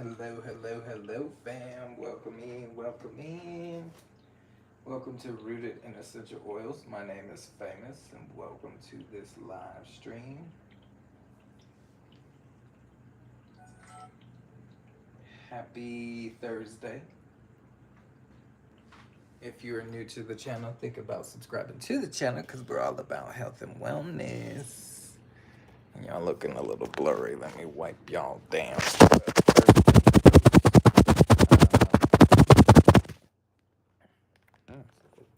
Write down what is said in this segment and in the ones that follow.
Hello, fam. Welcome in, welcome in. Welcome to Rooted in Essential Oils. My name is Famous, and welcome to this live stream. Happy Thursday. If you're new to the channel, think about subscribing to the channel because we're all about health and wellness. And y'all looking a little blurry. Let me wipe y'all down.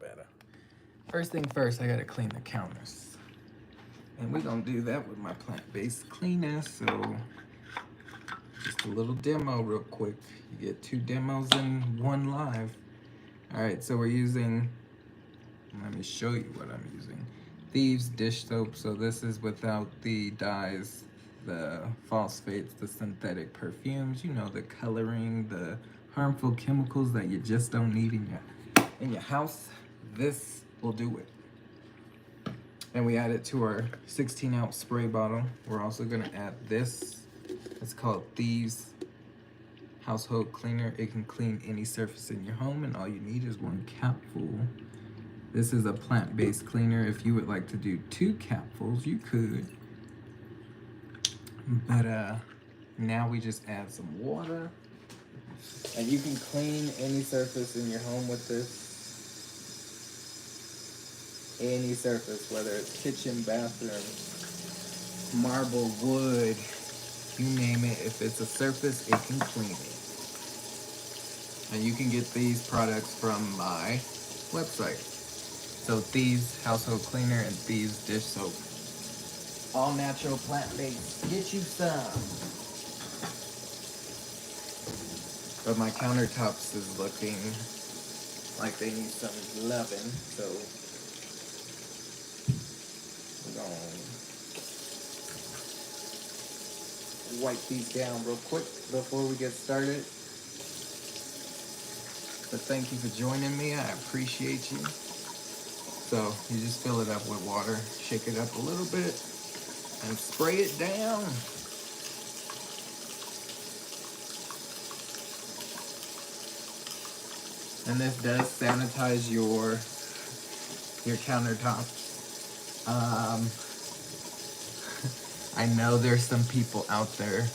Better. First thing first, I gotta clean the counters. And we're gonna do that with my plant-based cleaner. So just a little demo real quick. You get 2 demos in 1 live. All right, so we're using, let me show you what I'm using. Thieves dish soap. So this is without the dyes, the phosphates, the synthetic perfumes, you know, the coloring, the harmful chemicals that you just don't need in your house. This will do it. And we add it to our 16-ounce spray bottle. We're also gonna add this. It's called Thieves Household Cleaner. It can clean any surface in your home, and all you need is 1 capful. This is a plant-based cleaner. If you would like to do 2 capfuls, you could. But now we just add some water. And you can clean any surface in your home with this. Any surface, whether it's kitchen, bathroom, marble, wood, you name it. If it's a surface, it can clean it. And you can get these products from my website. So Thieves Household Cleaner and Thieves Dish Soap. All natural, plant-based. Get you some. But my countertops is looking like they need some loving, so we're gonna wipe these down real quick before we get started. But thank you for joining me. I appreciate you. So you just fill it up with water, shake it up a little bit, and spray it down. And this does sanitize your countertops. I know there's some people out there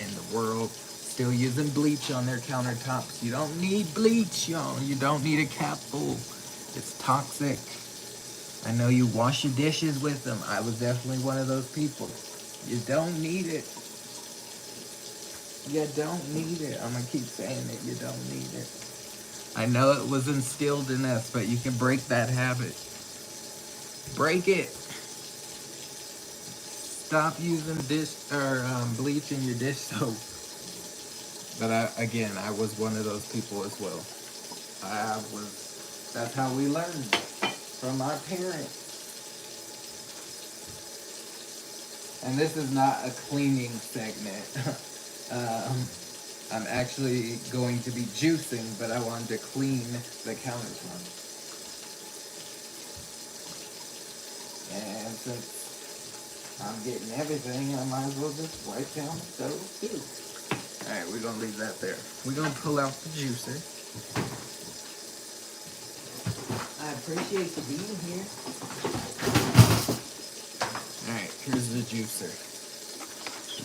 in the world still using bleach on their countertops. You don't need bleach, y'all. You don't need a capful. It's toxic. I know you wash your dishes with them. I was definitely one of those people. You don't need it. You don't need it. I'm gonna keep saying it. You don't need it. I know it was instilled in us, but you can break that habit. Break it. Stop using bleach in your dish soap. But I was one of those people as well. That's how we learned from our parents. And this is not a cleaning segment. I'm actually going to be juicing, but I wanted to clean the countertop. And since I'm getting everything, I might as well just wipe down the stove too. Alright, we're going to leave that there. We're going to pull out the juicer. I appreciate you being here. Alright, here's the juicer.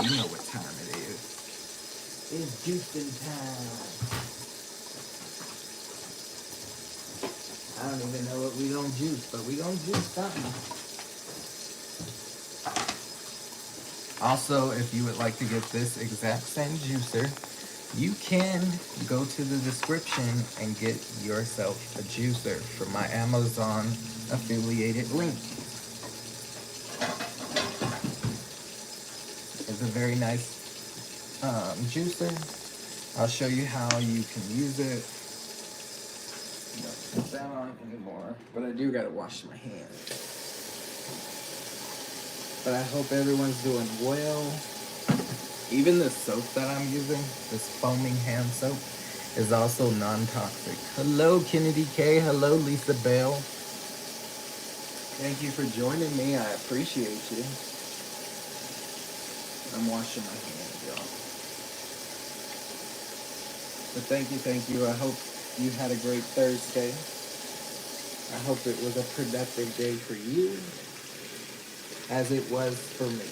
You know what time it is. It's juicing time. I don't even know what we gonna juice, but we gonna juice something. Also, if you would like to get this exact same juicer, you can go to the description and get yourself a juicer from my Amazon affiliated link. It's a very nice juicer. I'll show you how you can use it. Don't put that on anymore, but I do gotta wash my hands. But I hope everyone's doing well. Even the soap that I'm using, this foaming hand soap, is also non-toxic. Hello, Kennedy K. Hello, Lisa Bell. Thank you for joining me. I appreciate you. I'm washing my hands, y'all. But thank you. I hope you had a great Thursday. I hope it was a productive day for you, as it was for me.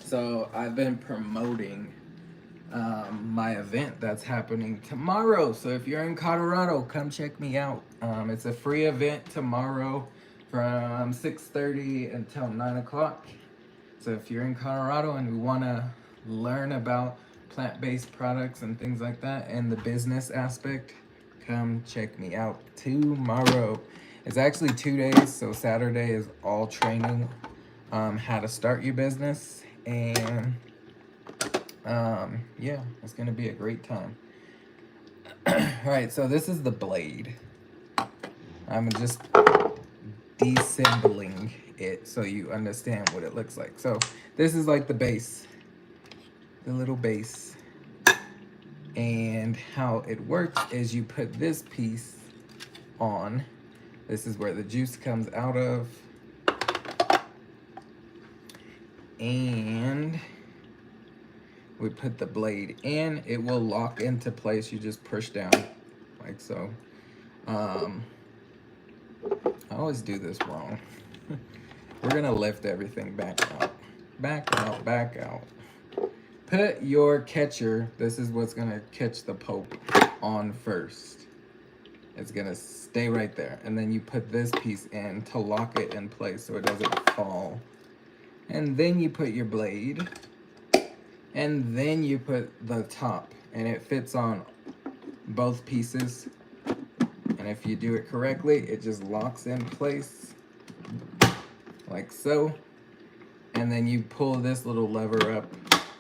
So I've been promoting my event that's happening tomorrow. So if you're in Colorado, come check me out. It's a free event tomorrow from 6:30 until 9 o'clock. So if you're in Colorado and you want to learn about plant-based products and things like that and the business aspect, come check me out tomorrow. It's actually 2 days, so Saturday is all training, how to start your business, and yeah, it's gonna be a great time. All right, so this is the blade. I'm just deassembling it so you understand what it looks like. So this is like the base, the little base. And how it works is you put this piece on. This is where the juice comes out of. And we put the blade in. It will lock into place. You just push down like so. I always do this wrong. We're gonna lift everything back out. Back out, back out. Put your catcher, this is what's gonna catch the pulp, on first. It's gonna stay right there. And then you put this piece in to lock it in place so it doesn't fall. And then you put your blade. And then you put the top. And it fits on both pieces. And if you do it correctly, it just locks in place. Like so. And then you pull this little lever up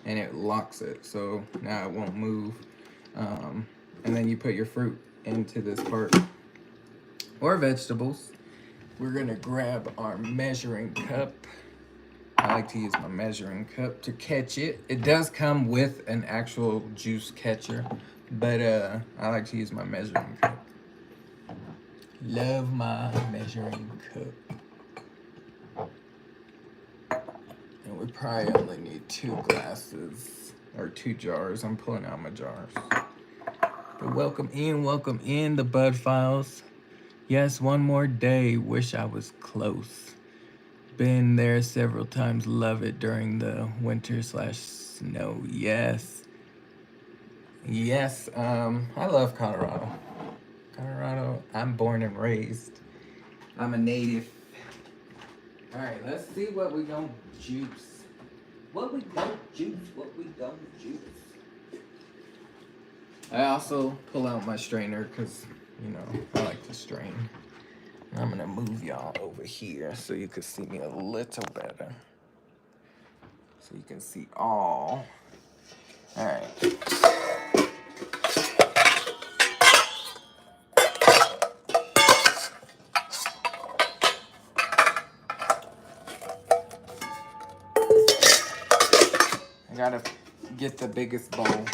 and it locks it. So now it won't move. And then you put your fruit into this part, or vegetables. We're gonna grab our measuring cup. I like to use my measuring cup to catch it. It does come with an actual juice catcher, but I like to use my measuring cup. Love my measuring cup. And we probably only need 2 glasses, or 2 jars. I'm pulling out my jars. But welcome in the Bud Files. Yes, one more day. Wish I was close. Been there several times. Love it during the winter/snow. Yes. Yes, I love Colorado. Colorado, I'm born and raised. I'm a native. All right, let's see what we gonna juice. What we gonna juice. I also pull out my strainer because, you know, I like to strain. I'm gonna move y'all over here so you can see me a little better. So you can see all. All right. I gotta get the biggest bowl.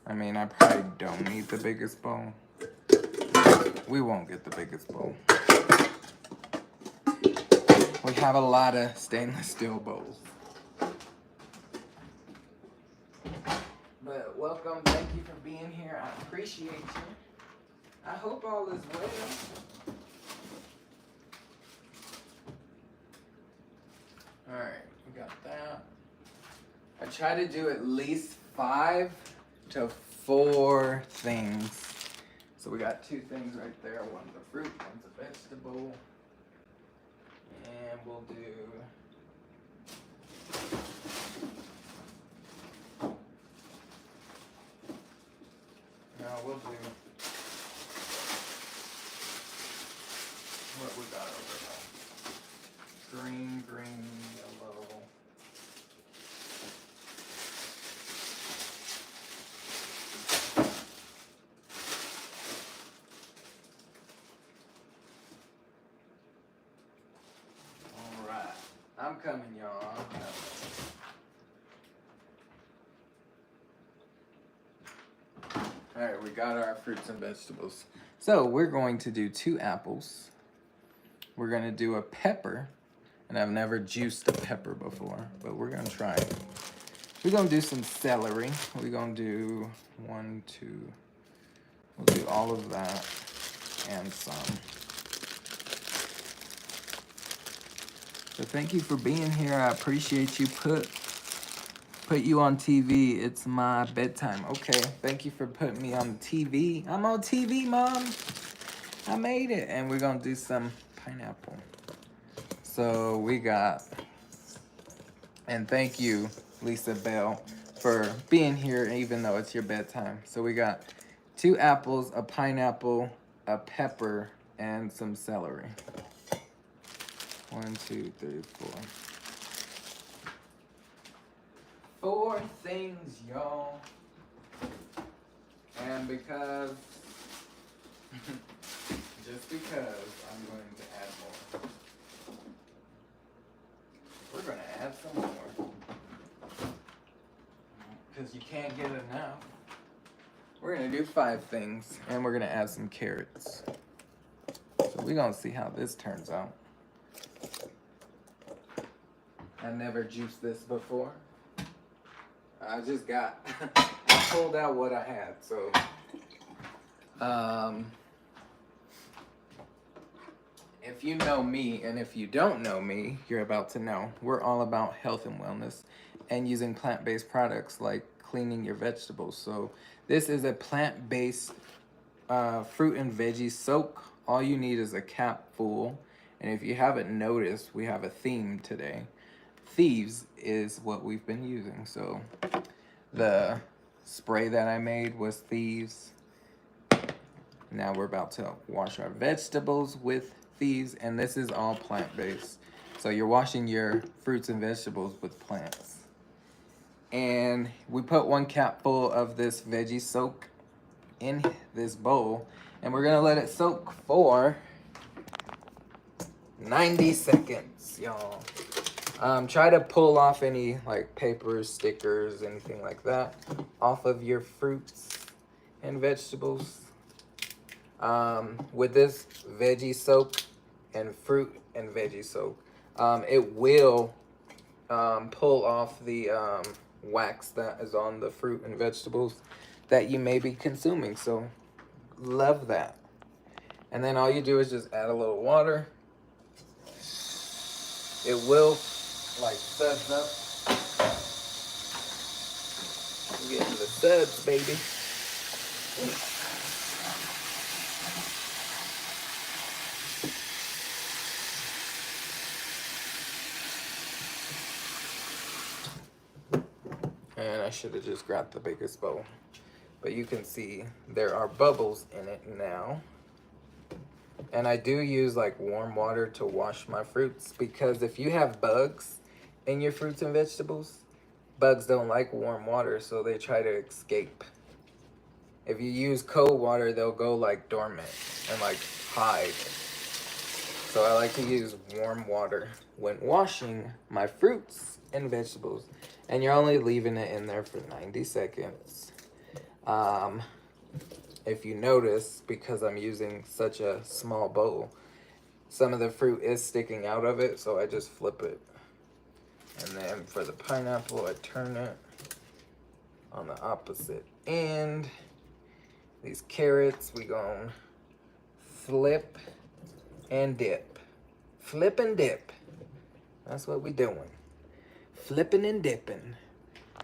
I mean, I probably don't need the biggest bowl. We won't get the biggest bowl. We have a lot of stainless steel bowls. But welcome, thank you for being here. I appreciate you. I hope all is well. All right, we got that. I try to do at least 5 to 4 things. So we got 2 things right there. One's a fruit, one's a vegetable. And we'll do we'll do what we got over there. Green, yellow. Alright. I'm coming, y'all. I'm coming. Alright, we got our fruits and vegetables. So we're going to do 2 apples. We're going to do a pepper. And I've never juiced a pepper before, but we're gonna try it. We're gonna do some celery. We're gonna do 1, 2. We'll do all of that and some. So thank you for being here. I appreciate you. Put you on TV. It's my bedtime. Okay, thank you for putting me on TV. I'm on TV, Mom. I made it. And we're gonna do some pineapple. So we got, and thank you, Lisa Bell, for being here even though it's your bedtime. So we got 2 apples, a pineapple, a pepper, and some celery. 1, 2, 3, 4. 4 things, y'all. And because, just because, I'm going to add more. We're going to add some more. Because you can't get enough. We're going to do 5 things. And we're going to add some carrots. So we're going to see how this turns out. I never juiced this before. I just got, I pulled out what I had. So, if you know me, and if you don't know me, you're about to know. We're all about health and wellness and using plant-based products like cleaning your vegetables. So this is a plant-based fruit and veggie soak. All you need is a cap full. And if you haven't noticed, we have a theme today. Thieves is what we've been using. So the spray that I made was Thieves. Now we're about to wash our vegetables with Thieves, and this is all plant-based. So you're washing your fruits and vegetables with plants. And we put 1 cap full of this veggie soak in this bowl, and we're gonna let it soak for 90 seconds, y'all. Try to pull off any like papers, stickers, anything like that off of your fruits and vegetables. With this veggie soak and fruit and veggie soak, it will pull off the wax that is on the fruit and vegetables that you may be consuming. So love that. And then all you do is just add a little water. It will like suds up. We're getting the suds, baby. And I should have just grabbed the biggest bowl. But you can see there are bubbles in it now. And I do use like warm water to wash my fruits, because if you have bugs in your fruits and vegetables, bugs don't like warm water, so they try to escape. If you use cold water, they'll go like dormant and like hide. So I like to use warm water when washing my fruits and vegetables. And you're only leaving it in there for 90 seconds. If you notice, because I'm using such a small bowl, some of the fruit is sticking out of it, so I just flip it. And then for the pineapple, I turn it on the opposite end. These carrots, we gonna flip and dip. Flip and dip. That's what we doing. Flipping and dipping.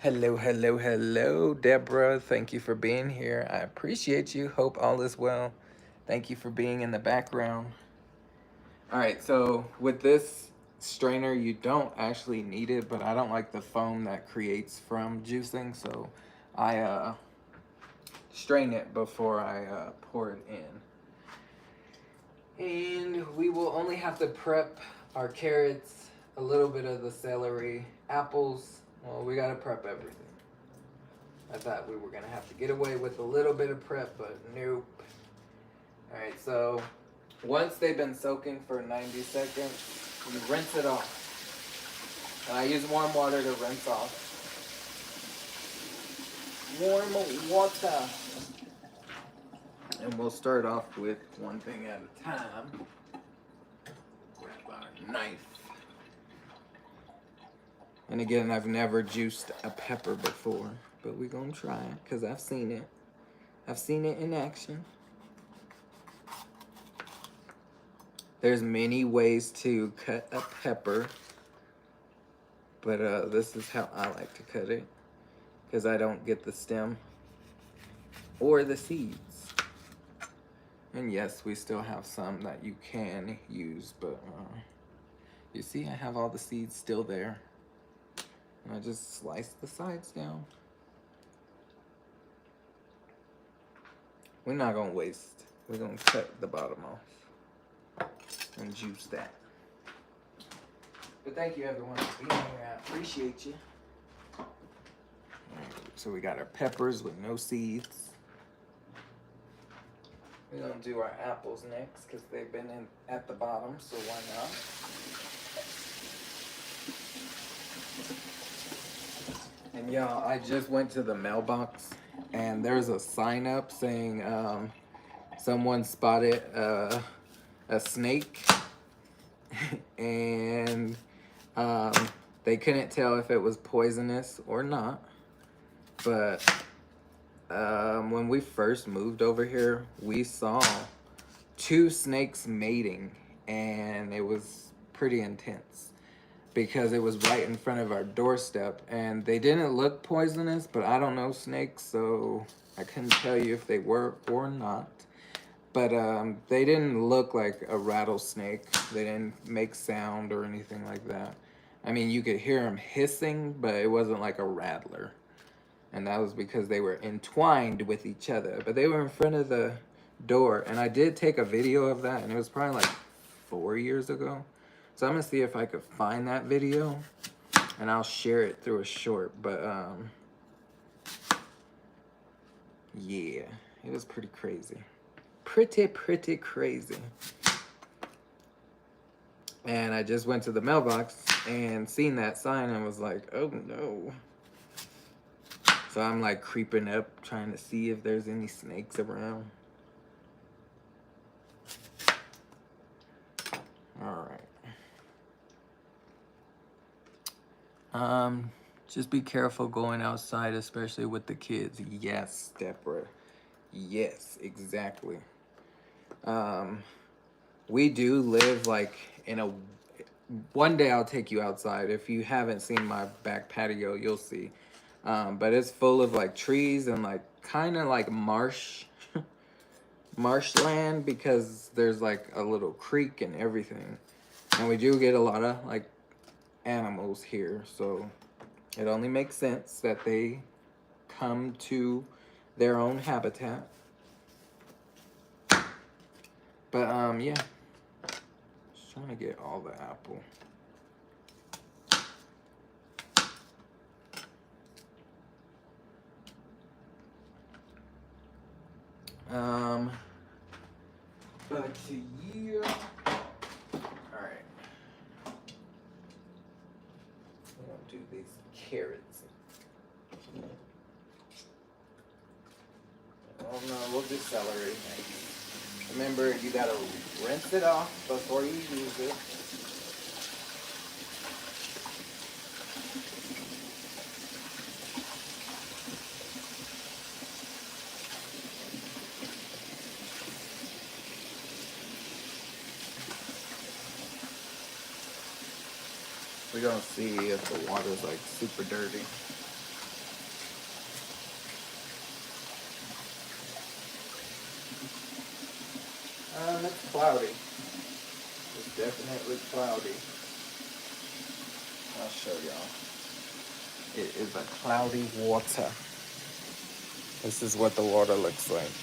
Hello, hello, hello, Deborah. Thank you for being here. I appreciate you. Hope all is well. Thank you for being in the background. All right, so with this strainer, you don't actually need it, but I don't like the foam that creates from juicing, so I strain it before I pour it in. And we will only have to prep our carrots, a little bit of the celery, apples. Well, we gotta prep everything. I thought we were gonna have to get away with a little bit of prep, but nope. All right, so once they've been soaking for 90 seconds, you rinse it off. And I use warm water to rinse off. Warm water. And we'll start off with one thing at a time. Grab our knife. And again, I've never juiced a pepper before, but we're gonna try it because I've seen it. I've seen it in action. There's many ways to cut a pepper, but this is how I like to cut it because I don't get the stem or the seeds. And yes, we still have some that you can use, but you see I have all the seeds still there. And I just slice the sides down. We're not gonna waste. We're gonna cut the bottom off and juice that. But thank you everyone for being here. I appreciate you. Right, so we got our peppers with no seeds. We're gonna do our apples next because they've been in at the bottom, so why not? And y'all, I just went to the mailbox and there's a sign up saying someone spotted a snake and they couldn't tell if it was poisonous or not. But when we first moved over here, we saw 2 snakes mating and it was pretty intense because it was right in front of our doorstep and they didn't look poisonous, but I don't know snakes, so I couldn't tell you if they were or not. But they didn't look like a rattlesnake. They didn't make sound or anything like that. I mean, you could hear them hissing, but it wasn't like a rattler. And that was because they were entwined with each other. But they were in front of the door. And I did take a video of that, and it was probably like 4 years ago. So I'm gonna see if I could find that video, and I'll share it through a short. But yeah, it was pretty crazy. Pretty crazy. And I just went to the mailbox and seen that sign and was like, oh no. So I'm like creeping up, trying to see if there's any snakes around. All right. Just be careful going outside, especially with the kids. Yes, Deborah. Yes, exactly. We do live like in a... One day I'll take you outside. If you haven't seen my back patio, you'll see. But it's full of like trees and like kind of like marshland because there's like a little creek and everything. And we do get a lot of like animals here, so it only makes sense that they come to their own habitat. But yeah, just trying to get all the apple. Back to you. All right. We're gonna do these carrots. Oh no, we'll do celery next. Remember, you gotta rinse it off before you use it. We're gonna see if the water's like super dirty. It's cloudy. It's definitely cloudy. I'll show y'all. It is a cloudy water. This is what the water looks like.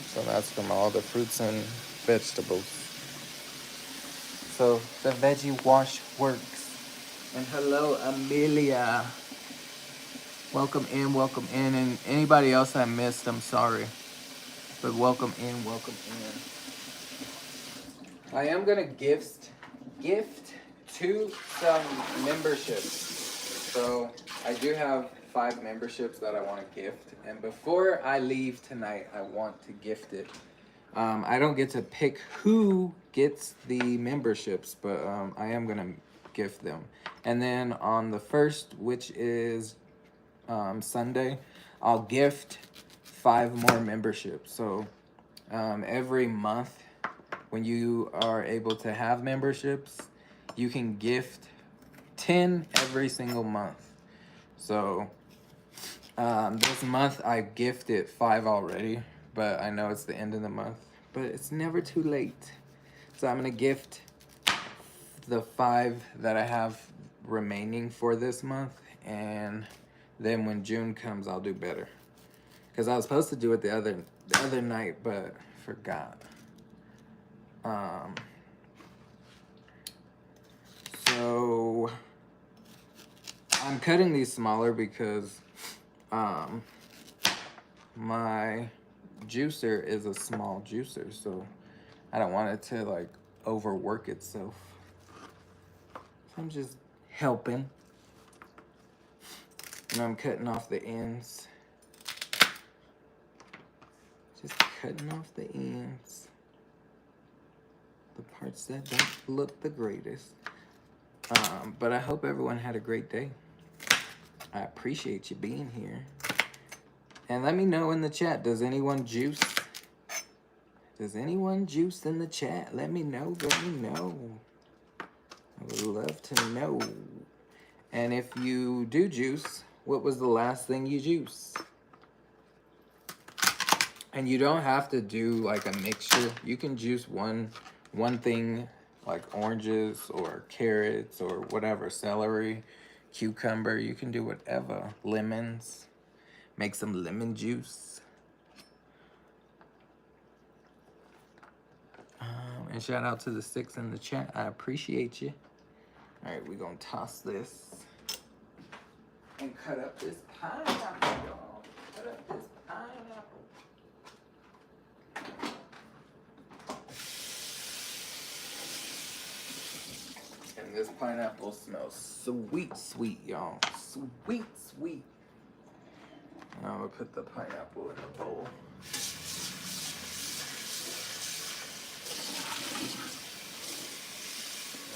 So that's from all the fruits and vegetables. So the veggie wash works. And hello, Amelia. Welcome in, and anybody else I missed, I'm sorry. But welcome in. I am gonna gift 2 some memberships. So I do have 5 memberships that I want to gift, and before I leave tonight, I want to gift it I don't get to pick who gets the memberships, but I am gonna gift them. And then on the 1st, which is Sunday, I'll gift 5 more memberships. So every month, when you are able to have memberships, you can gift 10 every single month. So this month I gifted 5 already, but I know it's the end of the month. But it's never too late. So I'm gonna gift the 5 that I have remaining for this month, and then when June comes, I'll do better. Because I was supposed to do it the other night, but forgot. So I'm cutting these smaller because my juicer is a small juicer, so I don't want it to like overwork itself. So I'm just helping. And I'm cutting off the ends. Just cutting off the ends. The parts that don't look the greatest. But I hope everyone had a great day. I appreciate you being here. And let me know in the chat, does anyone juice? Does anyone juice in the chat? Let me know, let me know. I would love to know. And if you do juice, what was the last thing you juiced? And you don't have to do like a mixture. You can juice one thing, like oranges or carrots or whatever, celery, cucumber. You can do whatever. Lemons. Make some lemon juice. And shout out to the 6 in the chat. I appreciate you. All right, we're gonna toss this and cut up this pineapple, y'all. Cut up this pineapple. And this pineapple smells sweet, sweet, y'all. Sweet, sweet. Now I'm gonna put the pineapple in a bowl.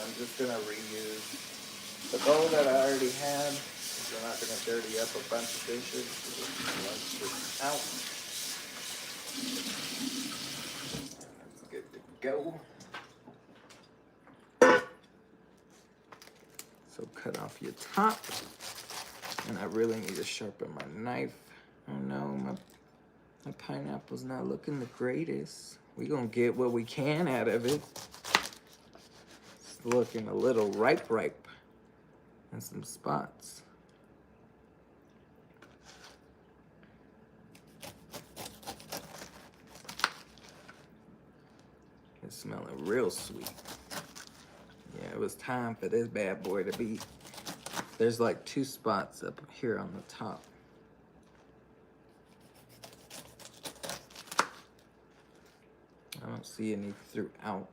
I'm just gonna reuse the bowl that I already had. We're not gonna dirty up a bunch of dishes. We'll just rinse this out. That's good to go. So cut off your top. And I really need to sharpen my knife. Oh no, my pineapple's not looking the greatest. We're gonna get what we can out of it. It's looking a little ripe. And some spots. It's smelling real sweet. Yeah, it was time for this bad boy to be. There's like 2 spots up here on the top. I don't see any throughout.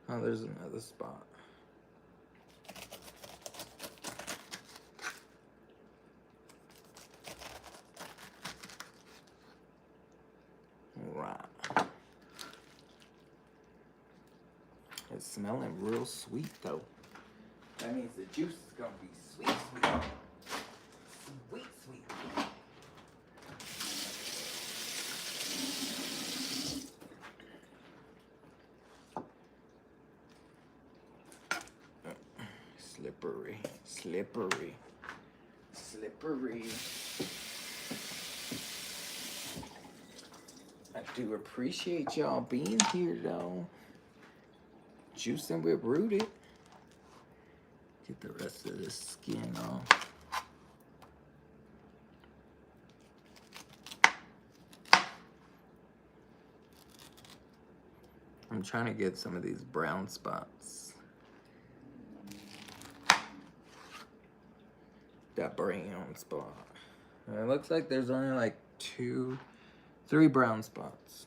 Oh, there's another spot. Right. It's smelling real sweet though. That means the juice is gonna be sweet, sweet. Sweet, sweet. Slippery, slippery, slippery. I do appreciate y'all being here though. Juicing with Rooted. Get the rest of this skin off. I'm trying to get some of these brown spots. That brown spot. And it looks like there's only like 2, 3 brown spots.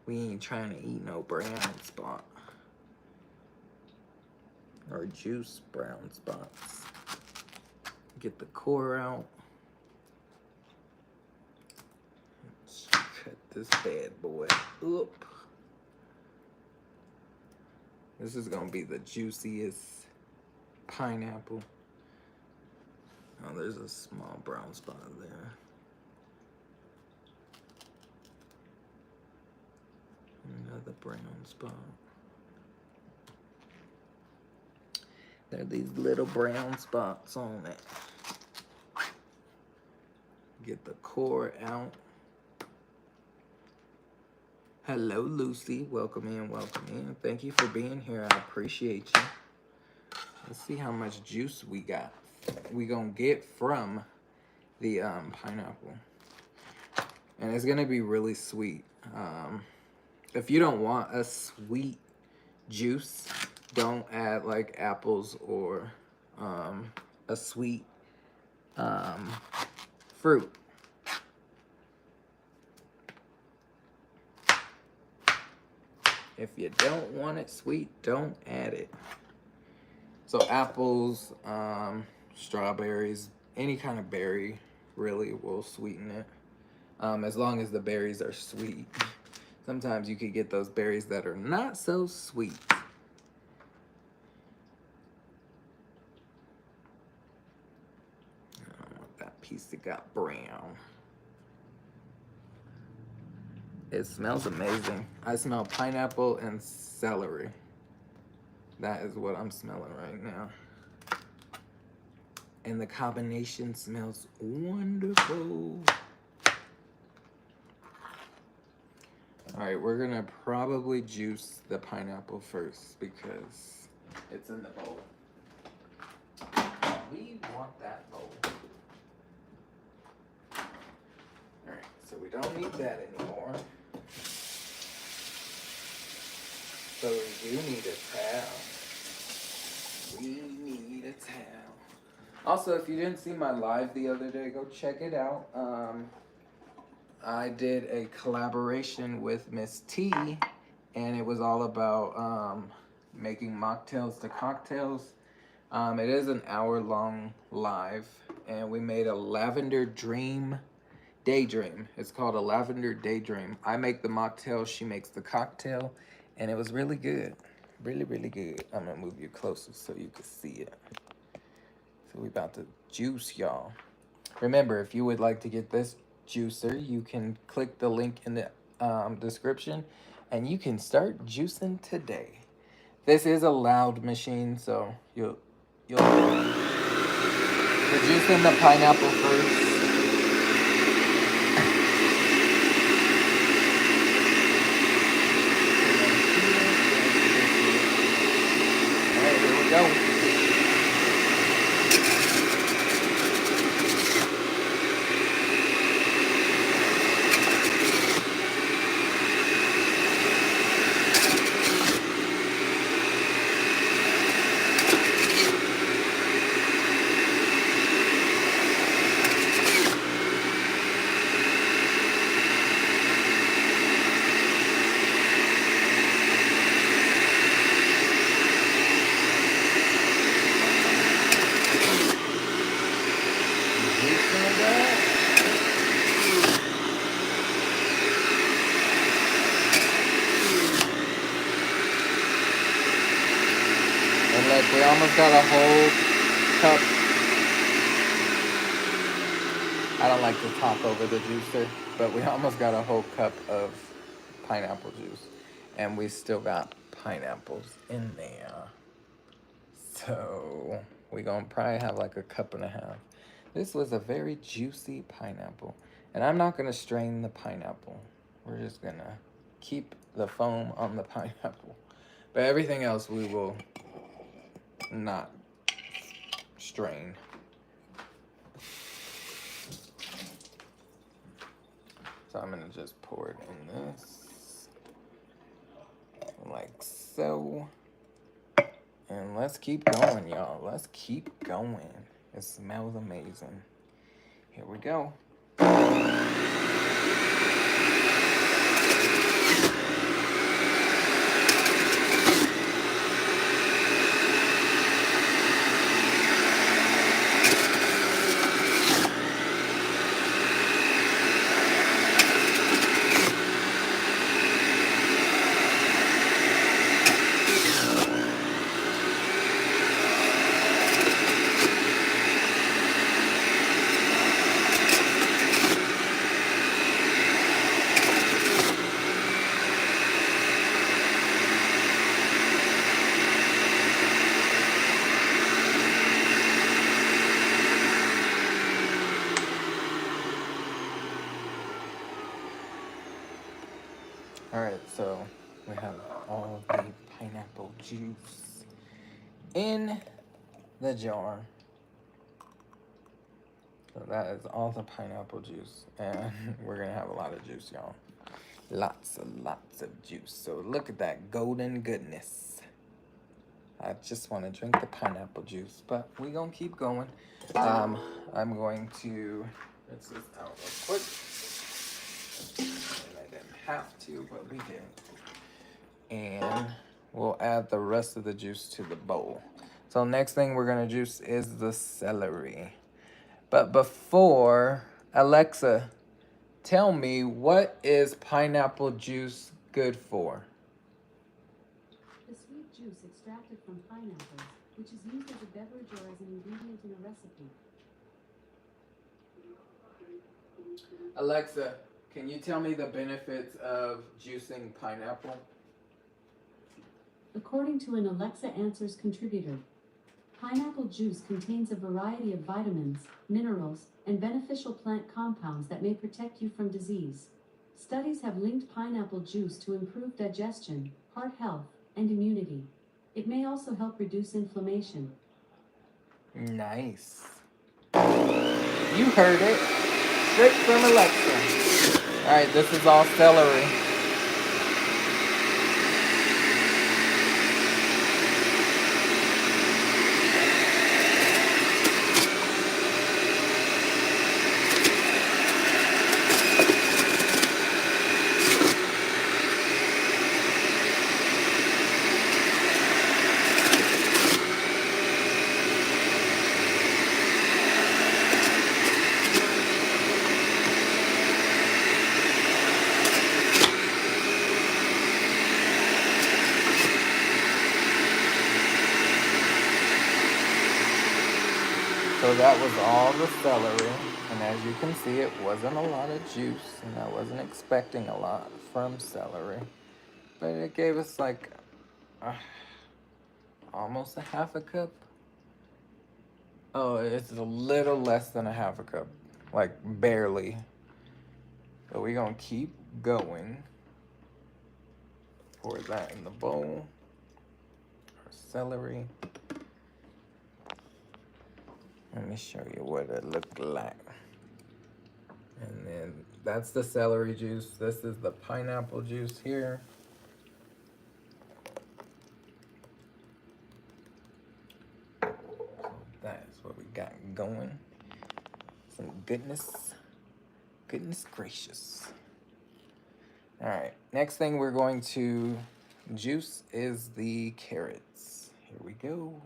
We ain't trying to eat no brown spot. Or juice brown spots. Get the core out. this bad boy up. This is gonna be the juiciest pineapple. Oh, there's a small brown spot there. Another brown spot. There are these little brown spots on it. Get the core out. Hello, Lucy. Welcome in, welcome in. Thank you for being here. I appreciate you. Let's see how much juice we got. We gonna get from the pineapple. And it's gonna be really sweet. If you don't want a sweet juice, don't add like apples or a sweet fruit. If you don't want it sweet, don't add it. So apples, strawberries, any kind of berry really will sweeten it. As long as the berries are sweet. Sometimes you could get those berries that are not so sweet. I don't want that piece that got brown. It smells amazing. I smell pineapple and celery. That is what I'm smelling right now. And the combination smells wonderful. All right, we're gonna probably juice the pineapple first because it's in the bowl. We want that bowl. All right, so we don't need that anymore. So we do need a towel. We need a towel. Also, if you didn't see my live the other day, go check it out. I did a collaboration with Miss T, and it was all about making mocktails to cocktails. It is an hour-long live, and we made a lavender daydream. It's called a lavender daydream. I make the mocktail, she makes the cocktail. And it was really good. Really, really good. I'm gonna move you closer so you can see it. So we about to juice, y'all. Remember, if you would like to get this juicer, you can click the link in the description and you can start juicing today. This is a loud machine, so you're juicing the pineapple first. Go. We almost got a whole cup. I don't like to talk over the juicer, but we almost got a whole cup of pineapple juice. And we still got pineapples in there. So we're gonna probably have like a cup and a half. This was a very juicy pineapple. And I'm not gonna strain the pineapple. We're just gonna keep the foam on the pineapple. But everything else we will not strain. So I'm gonna just pour it in this like so. And let's keep going, y'all. Let's keep going. It smells amazing. Here we go. All right, so we have all the pineapple juice in the jar. So that is all the pineapple juice, and we're gonna have a lot of juice, y'all. Lots of juice. So look at that golden goodness. I just want to drink the pineapple juice, but we gonna keep going. I'm going to rinse this out real quick. And I didn't have to, but we did. And we'll add the rest of the juice to the bowl. So next thing we're gonna juice is the celery. But before, Alexa, tell me, what is pineapple juice good for? The sweet juice extracted from pineapples, which is used as a beverage or as an ingredient in a recipe. Alexa, can you tell me the benefits of juicing pineapple? According to an Alexa Answers contributor, pineapple juice contains a variety of vitamins, minerals, and beneficial plant compounds that may protect you from disease. Studies have linked pineapple juice to improve digestion, heart health, and immunity. It may also help reduce inflammation. Nice. You heard it. Straight from Alexa. All right, this is all celery. So that was all the celery, and as you can see, it wasn't a lot of juice, and I wasn't expecting a lot from celery, but it gave us like almost a half a cup. Oh, it's a little less than a half a cup, like barely. So we're gonna keep going. Pour that in the bowl. Our celery. Let me show you what it looked like. And then that's the celery juice. This is the pineapple juice here. So that is what we got going. Some goodness. Goodness gracious. All right, next thing we're going to juice is the carrots. Here we go.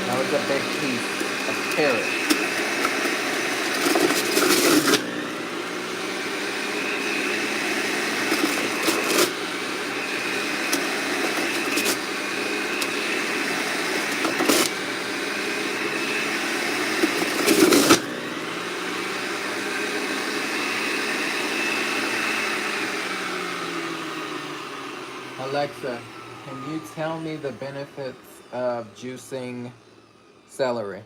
That was a big piece of carrot. Alexa, can you tell me the benefits of juicing celery?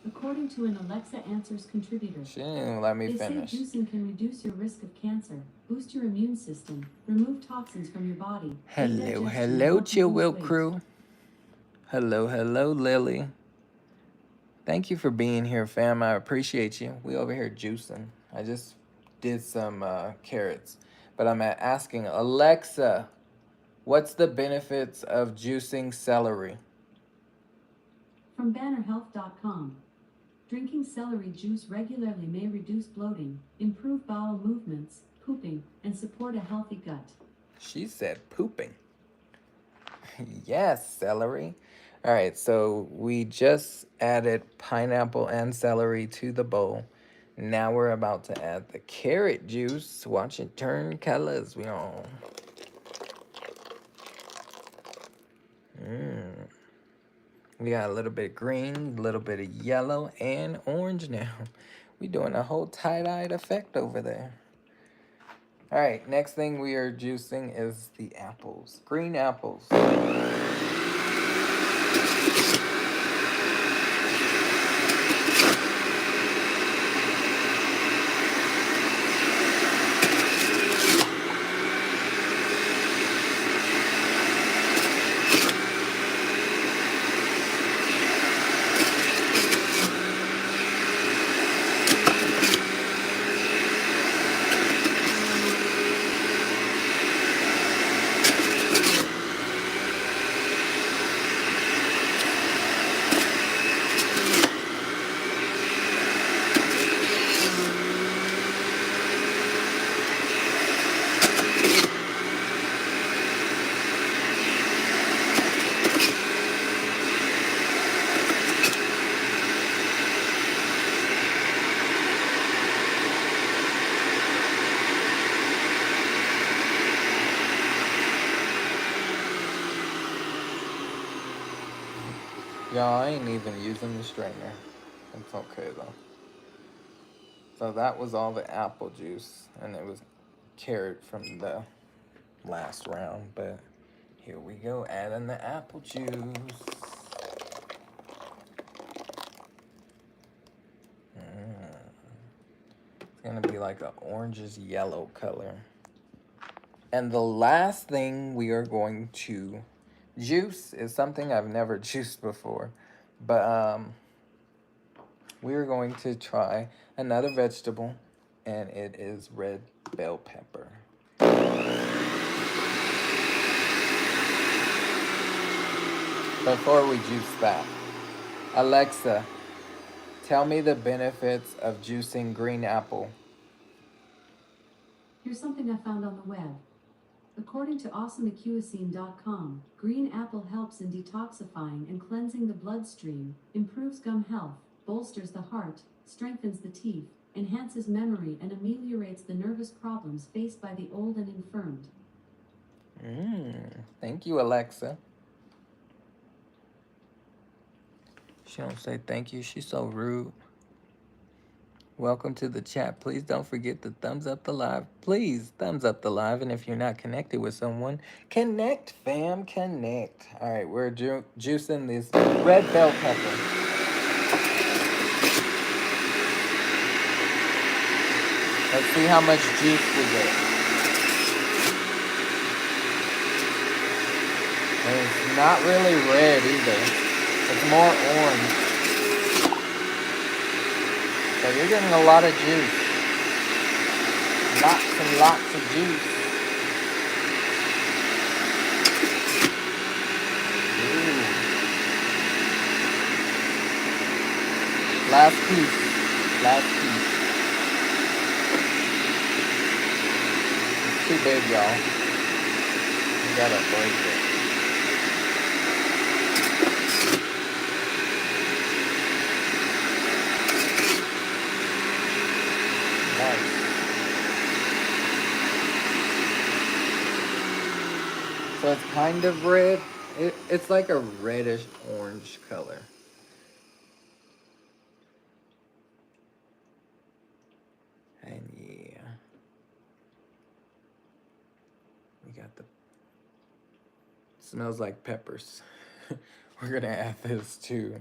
According to an Alexa Answers contributor, She didn't even let me they finish. say juicing can reduce your risk of cancer, boost your immune system, remove toxins from your body. Hello, Chill Will crew. Hello, Lily. Thank you for being here, fam. I appreciate you. We over here juicing. I just did some carrots, but I'm asking Alexa, what's the benefits of juicing celery? From bannerhealth.com. Drinking celery juice regularly may reduce bloating, improve bowel movements, pooping, and support a healthy gut. She said pooping. Yes, celery. All right, so we just added pineapple and celery to the bowl. Now we're about to add the carrot juice. Watch it turn colors. We all. We got a little bit of green, a little bit of yellow, and orange now. We doing a whole tie-dyed effect over there. All right, next thing we are juicing is the apples. Green apples. Y'all, I ain't even using the strainer. It's okay though. So that was all the apple juice, and it was carrot from the last round. But here we go, adding the apple juice. It's gonna be like an orangish yellow color. And the last thing we are going to juice is something I've never juiced before, but we are going to try another vegetable, and it is red bell pepper. Before we juice that, Alexa, tell me the benefits of juicing green apple. Here's something I found on the web. According to awesomeacuisine.com, green apple helps in detoxifying and cleansing the bloodstream, improves gum health, bolsters the heart, strengthens the teeth, enhances memory, and ameliorates the nervous problems faced by the old and infirmed. Thank you, Alexa. She don't say thank you. She's so rude. Welcome to the chat. Please don't forget to thumbs up the live. Please thumbs up the live. And if you're not connected with someone, connect, fam, connect. All right, we're juicing this red bell pepper. Let's see how much juice we get. And it's not really red either. It's more orange. So you're getting a lot of juice. Lots and lots of juice. Ooh. Last piece. Last piece. It's too big, y'all. You gotta break it. So it's kind of red. It's like a reddish orange color. And yeah. We got the... Smells like peppers. We're gonna add this to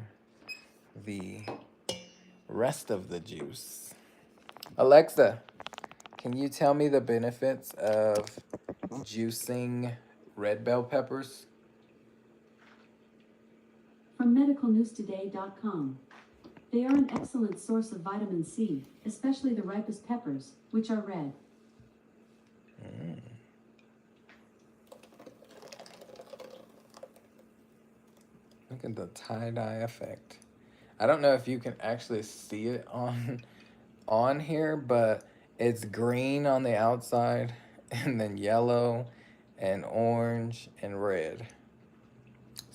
the rest of the juice. Alexa, can you tell me the benefits of juicing red bell peppers? From medicalnewstoday.com. They are an excellent source of vitamin C, especially the ripest peppers, which are red. Look at the tie-dye effect. I don't know if you can actually see it on here, but it's green on the outside, and then yellow, and orange, and red.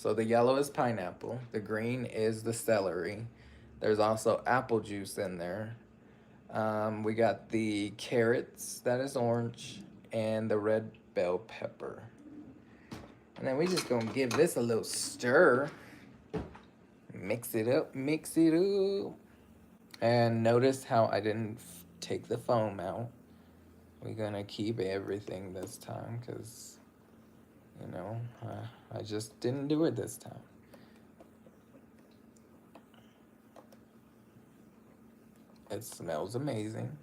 So the yellow is pineapple. The green is the celery. There's also apple juice in there. We got the carrots, that is orange, and the red bell pepper. And then we just gonna give this a little stir. Mix it up, mix it up. And notice how I didn't take the foam out. We're gonna keep everything this time because, you know, I just didn't do it this time. It smells amazing.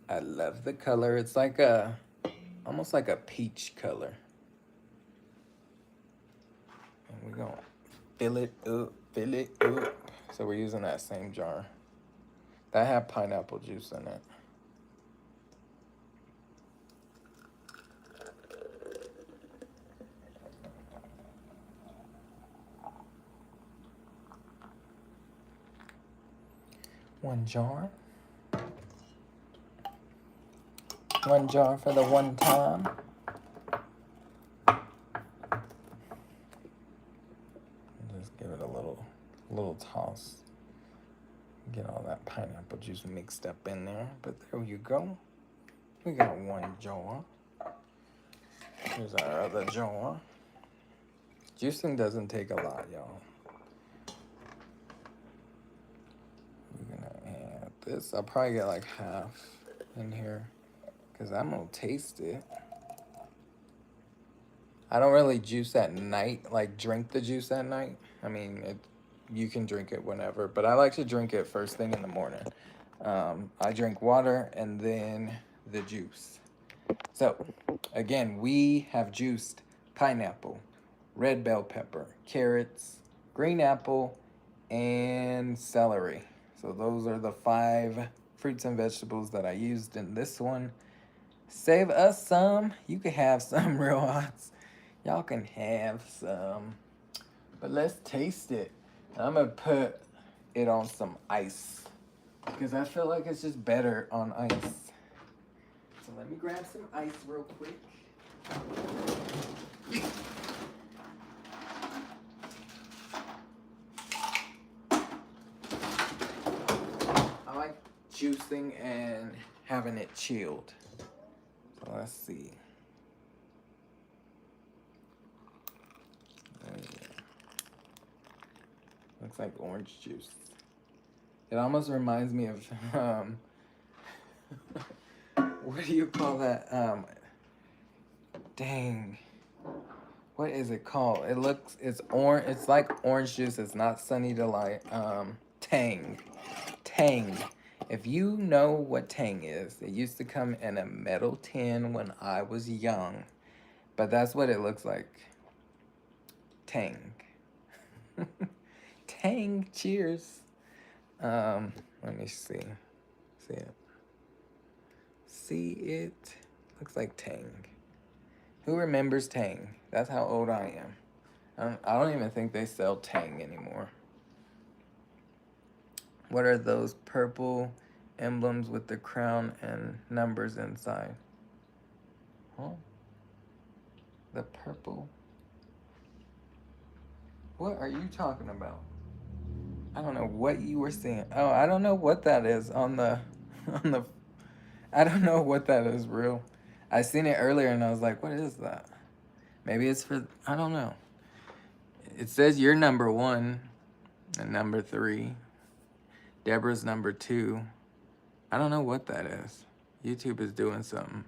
I love the color. It's like almost like a peach color. And we're gonna fill it up, fill it up. So we're using that same jar. That had pineapple juice in it. One jar. One jar for the one time. Just give it a little toss. Get all that pineapple juice mixed up in there. But there you go. We got one jar. Here's our other jar. Juicing doesn't take a lot, y'all. We're gonna add this. I'll probably get like half in here because I'm gonna taste it. I don't really juice at night, like drink the juice at night. I mean, you can drink it whenever, but I like to drink it first thing in the morning. I drink water and then the juice. So, again, we have juiced pineapple, red bell pepper, carrots, green apple, and celery. So those are the 5 fruits and vegetables that I used in this one. Save us some. You can have some, Real Hots. Y'all can have some. But let's taste it. I'm going to put it on some ice because I feel like it's just better on ice. So let me grab some ice real quick. I like juicing and having it chilled. So let's see. Looks like orange juice. It almost reminds me of what do you call that? Dang. What is it called? It's orange. It's like orange juice. It's not Sunny Delight. Tang. Tang. If you know what Tang is, it used to come in a metal tin when I was young. But that's what it looks like. Tang. Tang. Cheers. Let me see. See it. See it. Looks like Tang. Who remembers Tang? That's how old I am. I don't even think they sell Tang anymore. What are those purple emblems with the crown and numbers inside? Huh? The purple. What are you talking about? I don't know what you were seeing. Oh, I don't know what that is on the I don't know what that is, Real. I seen it earlier and I was like, what is that? Maybe it's for, I don't know. It says you're number 1 and number 3. Deborah's number 2. I don't know what that is. YouTube is doing something.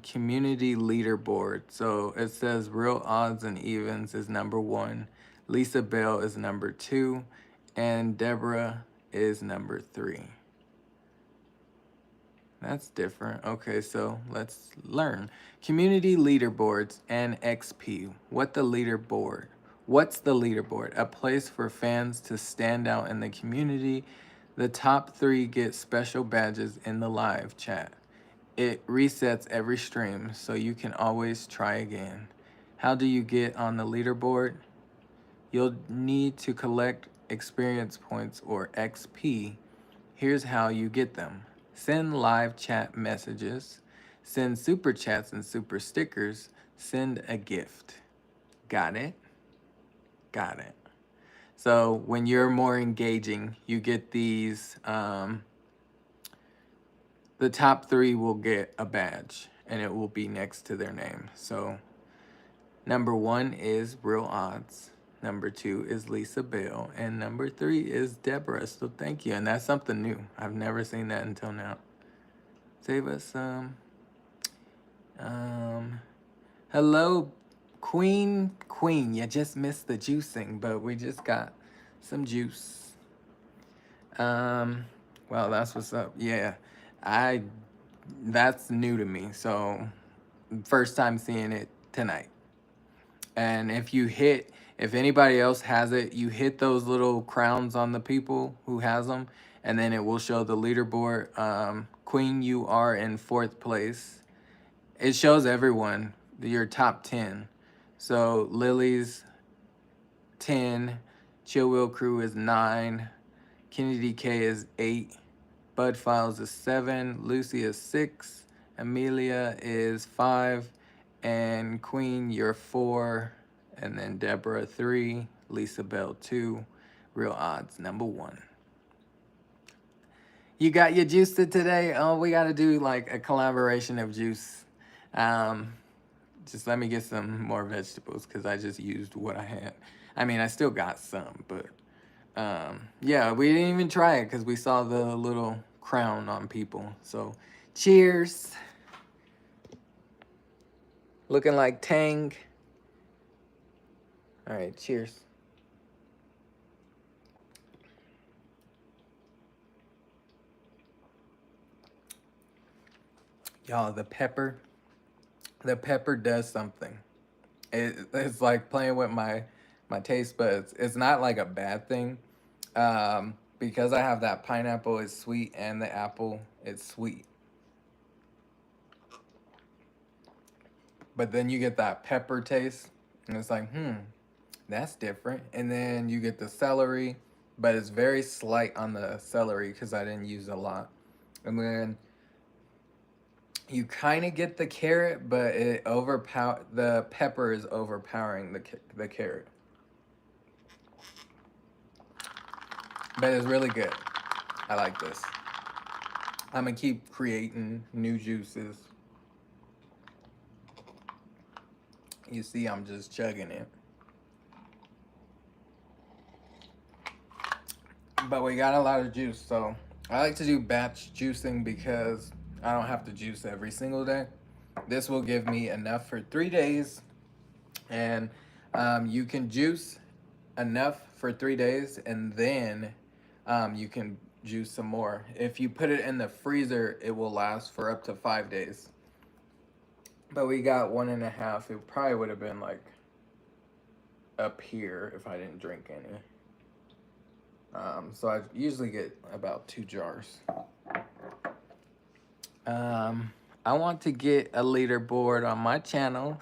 Community leaderboard. So it says Real Odds and Evens is number 1. Lisa Bell is number 2. And Deborah is number 3. That's different. Okay, so let's learn. Community leaderboards and XP. What's the leaderboard? A place for fans to stand out in the community. The top 3 get special badges in the live chat. It resets every stream, so you can always try again. How do you get on the leaderboard? You'll need to collect experience points or XP. Here's how you get them. send live chat messages, send super chats and super stickers, send a gift. Got it? Got it. So when you're more engaging, you get these, the top 3 will get a badge and it will be next to their name. So number 1 is Real Odds. Number 2 is Lisa Bell. And number 3 is Deborah. So thank you. And that's something new. I've never seen that until now. Save us some. Hello, Queen. You just missed the juicing, but we just got some juice. Well, that's what's up. Yeah, that's new to me. So first time seeing it tonight. And if anybody else has it, you hit those little crowns on the people who has them, and then it will show the leaderboard. Queen, you are in 4th place. It shows everyone, your top 10. So Lily's 10, Chill Will Crew is 9, Kennedy K is 8, Bud Files is 7, Lucy is 6, Amelia is 5, and Queen, you're 4, and then Deborah 3, Lisa Bell 2, Real Odds number 1. You got your juice today? Oh, we got to do like a collaboration of juice. Just let me get some more vegetables because I just used what I had. I mean, I still got some, but yeah, we didn't even try it because we saw the little crown on people. So cheers. Looking like Tang. All right, cheers. Y'all, the pepper does something. It's like playing with my taste buds. It's not like a bad thing. Because I have that pineapple, it's sweet, and the apple, it's sweet. But then you get that pepper taste, and it's like, that's different. And then you get the celery, but it's very slight on the celery because I didn't use a lot. And then you kind of get the carrot, but the pepper is overpowering the carrot. But it's really good. I like this. I'm gonna keep creating new juices. You see, I'm just chugging it. But we got a lot of juice, so I like to do batch juicing because I don't have to juice every single day. This will give me enough for 3 days, and you can juice enough for 3 days, and then you can juice some more. If you put it in the freezer, it will last for up to 5 days. But we got 1.5. It probably would have been like up here if I didn't drink any. So I usually get about 2 jars. I want to get a leaderboard on my channel.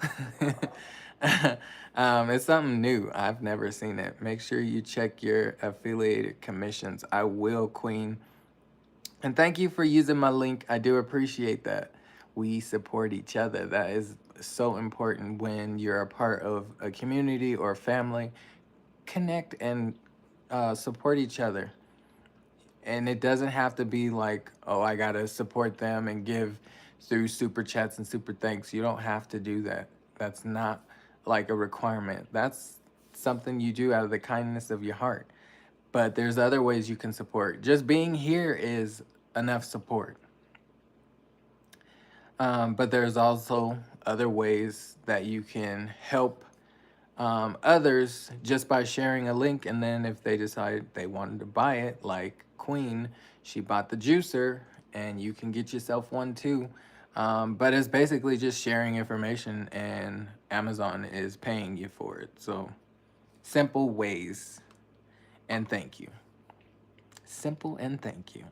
It's something new. I've never seen it. Make sure you check your affiliated commissions. I will, Queen. And thank you for using my link. I do appreciate that. We support each other. That is so important when you're a part of a community or family. Connect and support each other. And it doesn't have to be like, oh, I gotta support them and give through super chats and super thanks. You don't have to do that. That's not like a requirement. That's something you do out of the kindness of your heart. But there's other ways you can support. Just being here is enough support. But there's also other ways that you can help others just by sharing a link, and then if they decide they wanted to buy it, like Queen, she bought the juicer, and you can get yourself one too. But it's basically just sharing information, and Amazon is paying you for it. So simple ways, and thank you. Simple and thank you.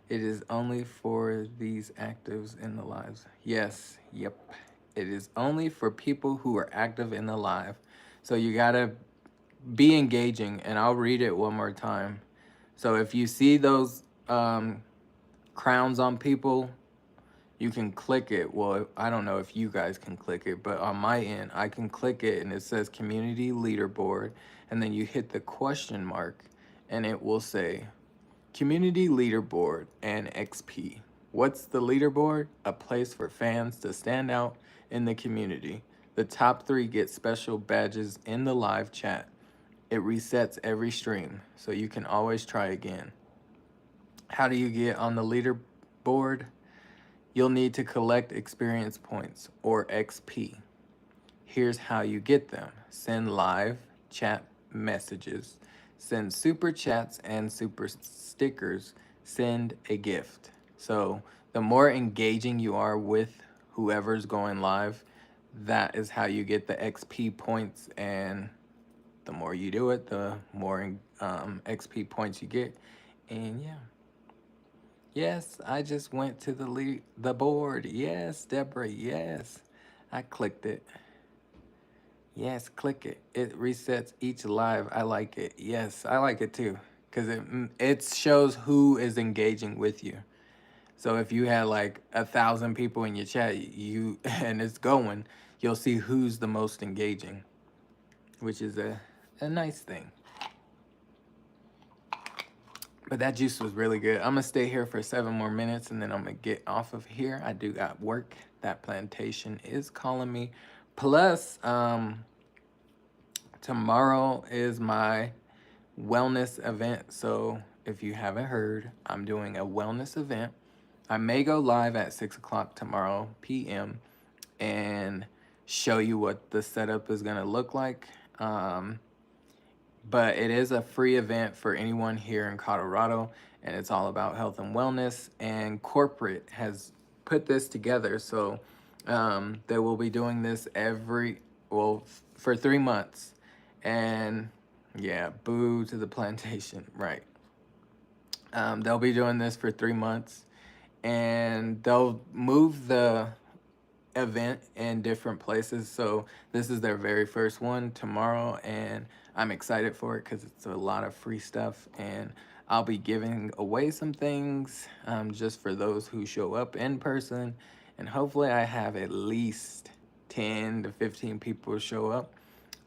It is only for these actives in the lives. Yes, yep. It is only for people who are active in the live. So you gotta be engaging, and I'll read it one more time. So if you see those crowns on people, you can click it. Well, I don't know if you guys can click it, but on my end, I can click it and it says community leaderboard. And then you hit the question mark and it will say community leaderboard and XP. What's the leaderboard? A place for fans to stand out in the community. The top 3 get special badges in the live chat. It resets every stream, so you can always try again. How do you get on the leaderboard? You'll need to collect experience points or XP. Here's how you get them. Send live chat messages, send super chats and super stickers, send a gift. So the more engaging you are with whoever's going live, that is how you get the XP points, and the more you do it, the more XP points you get. And yeah. Yes, I just went to the board. Yes, Deborah, yes. I clicked it. Yes, click it. It resets each live. I like it. Yes, I like it too. Because it shows who is engaging with you. So if you had like 1,000 people in your chat, and it's going, you'll see who's the most engaging, which is a nice thing. But that juice was really good. I'm gonna stay here for 7 more minutes and then I'm gonna get off of here. I do got work. That plantation is calling me. Plus, tomorrow is my wellness event. So if you haven't heard, I'm doing a wellness event. I may go live at 6 o'clock tomorrow p.m. and show you what the setup is gonna look like. But it is a free event for anyone here in Colorado, and it's all about health and wellness, and corporate has put this together. So they will be doing this for 3 months. And yeah, boo to the plantation, right. They'll be doing this for 3 months, and they'll move the event in different places. So this is their very first one tomorrow, and I'm excited for it because it's a lot of free stuff, and I'll be giving away some things just for those who show up in person, and hopefully I have at least 10 to 15 people show up.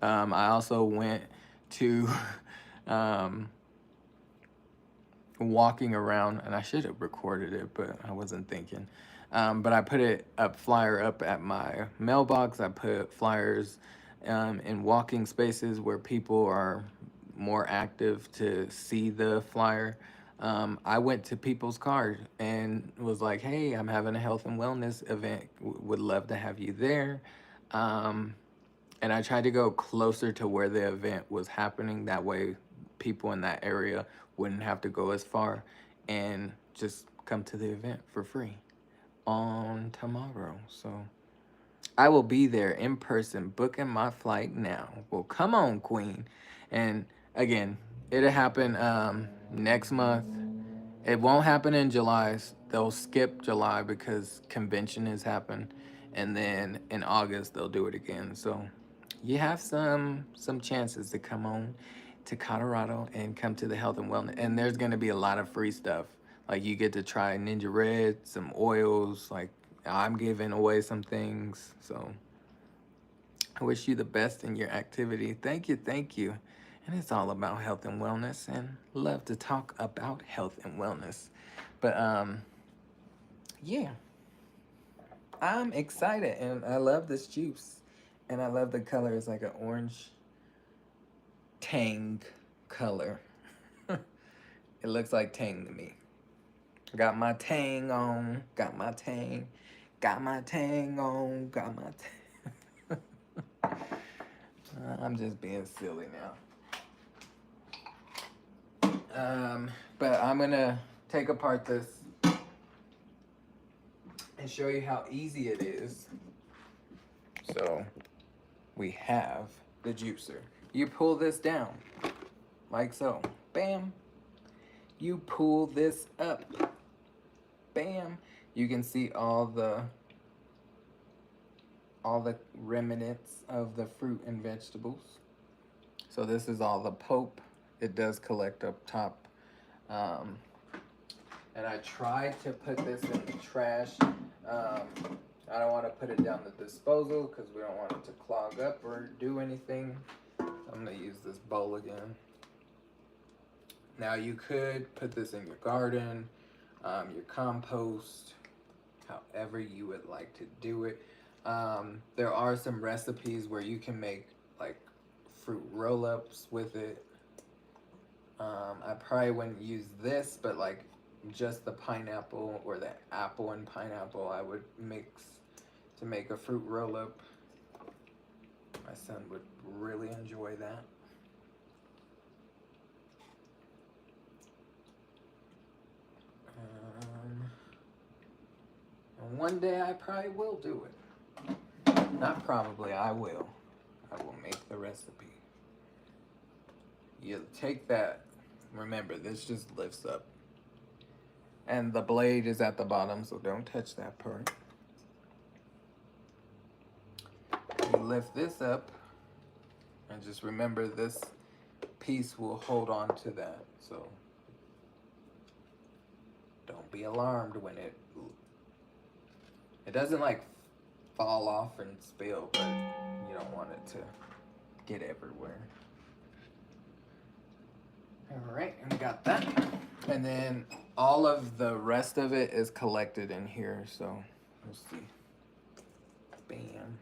I also went to walking around, and I should have recorded it, but I wasn't thinking. But I put a flyer up at my mailbox. I put flyers in walking spaces where people are more active to see the flyer. I went to people's cars and was like, hey, I'm having a health and wellness event. Would love to have you there. And I tried to go closer to where the event was happening. That way people in that area wouldn't have to go as far and just come to the event for free on tomorrow. So I will be there in person, booking my flight now. Well, come on, Queen. And again, it'll happen next month. It won't happen in July. They'll skip July because convention has happened. And then in August, they'll do it again. So you have some chances to come on to Colorado and come to the health and wellness. And there's going to be a lot of free stuff. Like you get to try Ninja Red, some oils. Like I'm giving away some things. So I wish you the best in your activity. Thank you, thank you. And it's all about health and wellness, and love to talk about health and wellness. But yeah, I'm excited, and I love this juice. And I love the color. It's like an orange tang color. It looks like tang to me. Got my tang on, got my tang, got my tang on, got my tang. I'm just being silly now. But I'm gonna take apart this and show you how easy it is. So we have the juicer. You pull this down like so. Bam. You pull this up. Bam. You can see all the remnants of the fruit and vegetables. So this is all the pulp. It does collect up top. And I tried to put this in the trash. I don't want to put it down the disposal because we don't want it to clog up or do anything. I'm going to use this bowl again. Now you could put this in your garden, your compost, however you would like to do it. There are some recipes where you can make like fruit roll-ups with it. I probably wouldn't use this, but like just the pineapple or the apple and pineapple I would mix to make a fruit roll-up. My son would really enjoy that. And one day I probably will do it. Not probably, I will. I will make the recipe. You take that, remember this just lifts up. And the blade is at the bottom, so don't touch that part. You lift this up, and just remember this piece will hold on to that, so don't be alarmed when it doesn't like fall off and spill, but you don't want it to get everywhere. All right, and we got that. And then all of the rest of it is collected in here, so we'll see. Bam.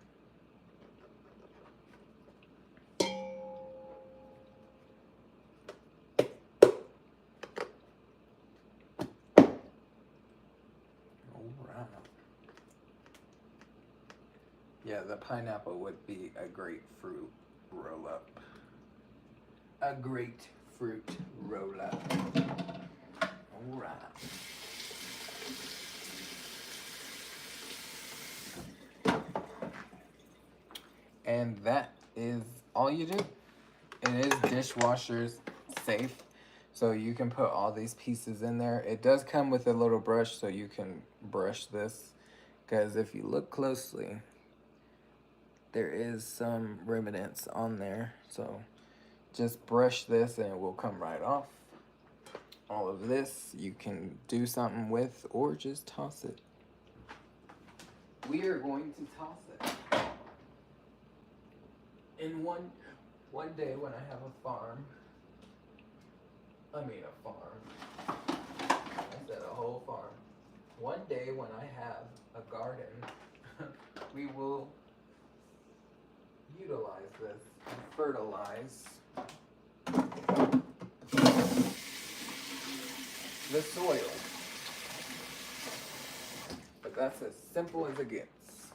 Yeah, the pineapple would be a great fruit roll-up. A great fruit roll-up. All right. And that is all you do. It is dishwashers safe, so you can put all these pieces in there. It does come with a little brush, so you can brush this, because if you look closely, there is some remnants on there, so just brush this and it will come right off. All of this you can do something with or just toss it. We are going to toss it. In one day when I have a farm, I said a whole farm. One day when I have a garden, we will utilize this and fertilize the soil. But that's as simple as it gets.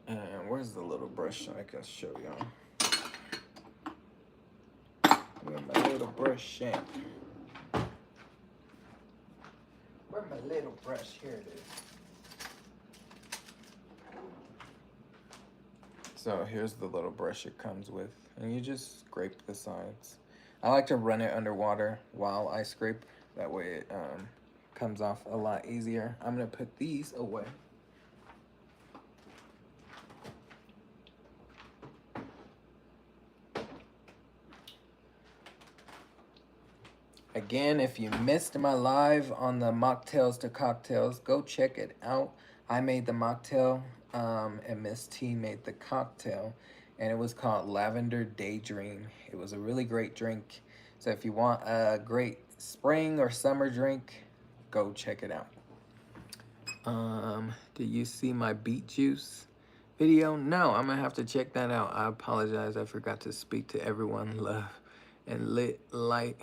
And where's the little brush so I can show y'all? Where's my little brush at? Where's my little brush? Here it is. So here's the little brush it comes with, and you just scrape the sides. I like to run it underwater while I scrape, that way it comes off a lot easier. I'm gonna put these away. Again, if you missed my live on the mocktails to cocktails, go check it out. I made the mocktail, and Miss T made the cocktail, and it was called Lavender Daydream. It was a really great drink. So if you want a great spring or summer drink, go check it out. Did you see my beet juice video? No, I'm gonna have to check that out. I apologize, I forgot to speak to everyone. Love and light.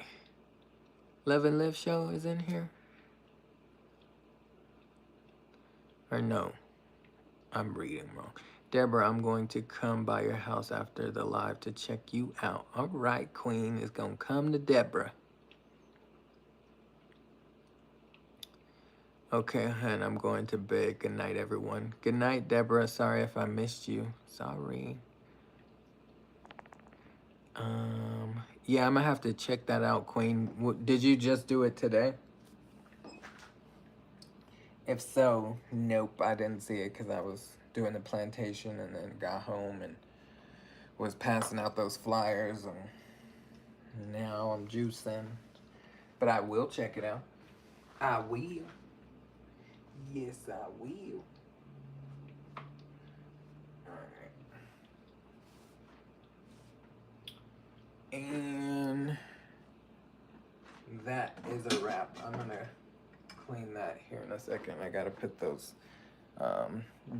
Love and Live show is in here? Or no? I'm reading wrong. Deborah, I'm going to come by your house after the live to check you out. All right, Queen is going to come to Deborah. Okay, and I'm going to bed. Good night, everyone. Good night, Deborah. Sorry if I missed you. Sorry. Yeah, I'm going to have to check that out, Queen. Did you just do it today? If so, nope, I didn't see it because I was doing the plantation and then got home and was passing out those flyers, and now I'm juicing. But I will check it out. I will. Yes, I will. Alright. And that is a wrap. I'm gonna clean that here in a second. I gotta put those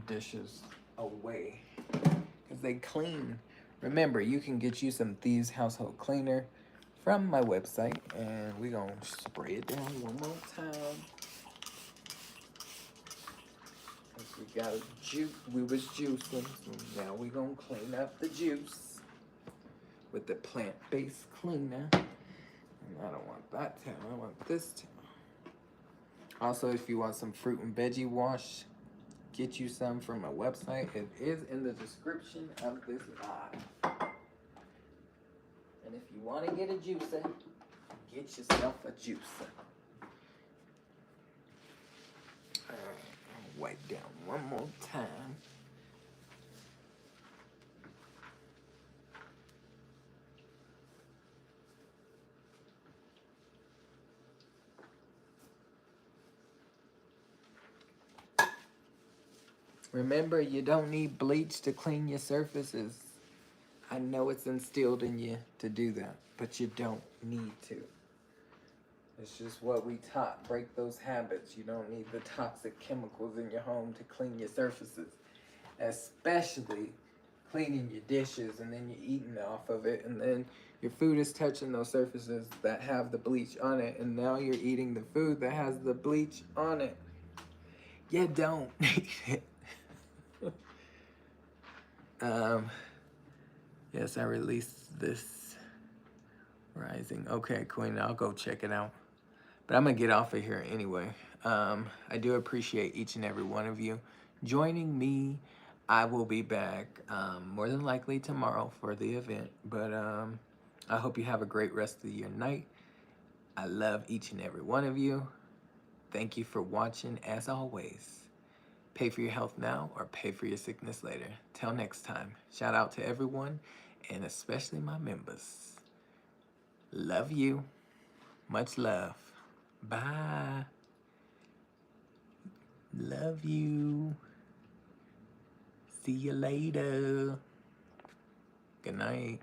dishes away because they clean. Remember, you can get you some Thieves Household Cleaner from my website, and we gonna spray it down one more time. We got juice. We was juicing, so now we gonna clean up the juice with the plant-based cleaner. And I don't want that towel. I want this towel. Also, if you want some fruit and veggie wash, get you some from my website. It is in the description of this live. And if you want to get a juicer, get yourself a juicer. Alright, I'll wipe down one more time. Remember, you don't need bleach to clean your surfaces. I know it's instilled in you to do that, but you don't need to. It's just what we taught. Break those habits. You don't need the toxic chemicals in your home to clean your surfaces. Especially cleaning your dishes and then you're eating off of it, and then your food is touching those surfaces that have the bleach on it, and now you're eating the food that has the bleach on it. You don't need it. Yes, I released this rising. Okay, Queen, I'll go check it out. But I'm gonna get off of here anyway. I do appreciate each and every one of you joining me. I will be back more than likely tomorrow for the event. But I hope you have a great rest of your night. I love each and every one of you. Thank you for watching as always. Pay for your health now or pay for your sickness later. Till next time, shout out to everyone and especially my members. Love you. Much love. Bye. Love you. See you later. Good night.